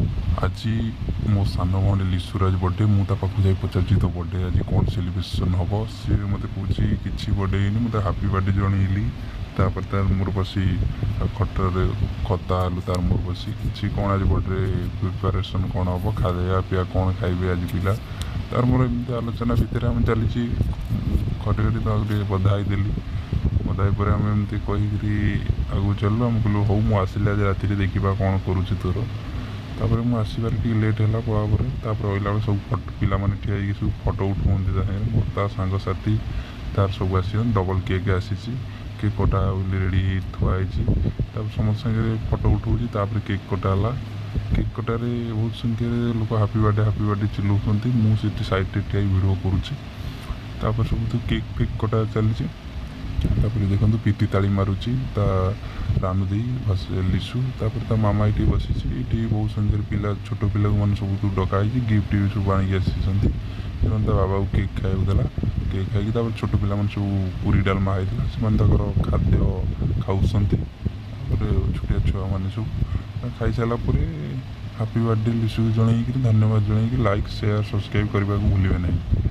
आज मो सान भाई लिशुर आज बर्थडे मुझे पाखु पचार तो बर्थडे आज कौन सेलिब्रेसन हम सी मत कौन कि बर्थडे मत हापी बर्थडे जनइली तापर तार मोर बसी खटर कथा तार मोर बसी कि कौन आज बर्थडे प्रिपारेसन कौन हम खाया पीया कौन खाइबे आज पिला तार मोर एमती आलोचना भितर आम चली खटे खटे तो बधाई देली बधाई पर आम एमती कहीकि आगू चलू आम कहलु हूँ मुझे आसिले आज राति देखा कौन करुच्ची तोर तापर मुझे आसबार टी लेट है पलापर अला सब पिला ठिया सब फटो उठाते मोर सांगसाथी तार सब आस डबल केक आसी केक कटा रेडी थुआई समस्त सागे फटो उठाऊँगी केक कटाला केक कटारे बहुत संख्यार लोक हापी बर्थडे चिल्लाऊँ मुझे सैड ठिया भिडियो करुँच सब तो केक फेक कटा चली देखो पीति ताली मारुची रानू दी लिशु ता मामा ये बसी ये बहुत संख्यार पिला छोट पिला मैंने सब डकाई गिफ्ट भी सब आनिक आसी बाबा को केक खाइक देला केक खाई छोट पिला सब पूरी डालमा होता से खाद्य खाऊँ छोटिया छुआ मैंने सब खाई सारापर हापी बर्थडे लिशु जनईक धन्यवाद जनईक लाइक शेयर सब्सक्राइब करने को भूलें नहीं।